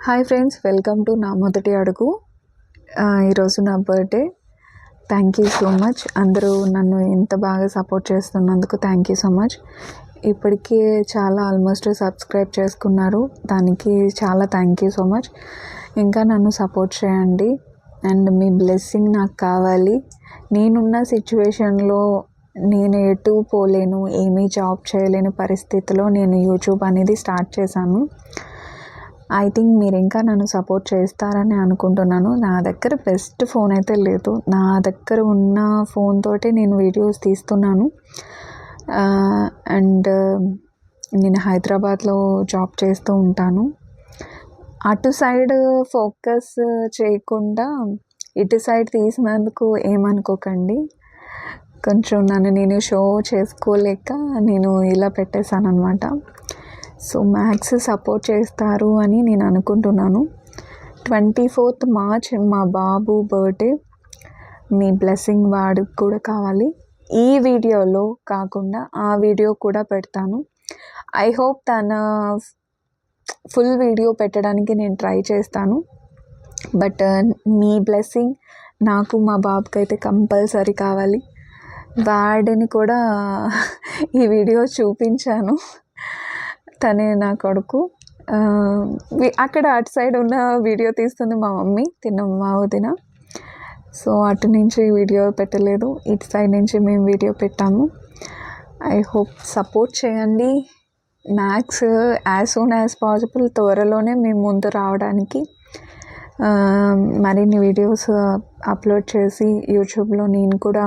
Hi friends, welcome to నా మొదటి అడుగు. ఈరోజు నా birthday. Thank you so much. అందరూ నన్ను ఇంత బాగా సపోర్ట్ చేస్తున్నందుకు థ్యాంక్ యూ సో మచ్. ఇప్పటికే చాలా ఆల్మోస్ట్ సబ్స్క్రైబ్ చేసుకున్నారు, దానికి చాలా థ్యాంక్ యూ సో మచ్. ఇంకా నన్ను సపోర్ట్ చేయండి అండ్ మీ బ్లెస్సింగ్ నాకు కావాలి. నేనున్న సిచ్యువేషన్లో నేను ఎటు పోలేను, ఏమీ జాబ్ చేయలేని పరిస్థితిలో నేను యూట్యూబ్ అనేది స్టార్ట్ చేశాను. ఐ థింక్ మీరు ఇంకా నన్ను సపోర్ట్ చేస్తారని అనుకుంటున్నాను. నా దగ్గర బెస్ట్ ఫోన్ అయితే లేదు, నా దగ్గర ఉన్న ఫోన్ తోటే నేను వీడియోస్ తీస్తున్నాను. అండ్ నేను హైదరాబాద్లో జాబ్ చేస్తూ ఉంటాను. అటు సైడ్ ఫోకస్ చేయకుండా ఇటు సైడ్ తీసినందుకు ఏమనుకోకండి. కొంచెం నన్ను నేను షో చేసుకోలేక నేను ఇలా పెట్టేశాను అనమాట. సో మ్యాథ్స్ సపోర్ట్ చేస్తారు అని నేను అనుకుంటున్నాను. 24th March మా బాబు బర్త్డే. మీ బ్లెస్సింగ్ వాడికి కూడా కావాలి. ఈ వీడియోలో కాకుండా ఆ వీడియో కూడా పెడతాను. ఐ హోప్ తన ఫుల్ వీడియో పెట్టడానికి నేను ట్రై చేస్తాను. బట్ మీ బ్లెస్సింగ్ నాకు మా బాబుకి అయితే కంపల్సరీ కావాలి. వాడిని కూడా ఈ వీడియో చూపించాను. తనే నా కొడుకు. అక్కడ అటు సైడ్ ఉన్న వీడియో తీస్తుంది మా మమ్మీ, మా వదిన. సో అటు నుంచి వీడియో పెట్టలేదు, ఇటు సైడ్ నుంచి మేము వీడియో పెట్టాము. ఐ హోప్ సపోర్ట్ చేయండి. Maths as soon as possible త్వరలోనే మేము ముందు రావడానికి మరిన్ని వీడియోస్ అప్లోడ్ చేసి యూట్యూబ్లో నేను కూడా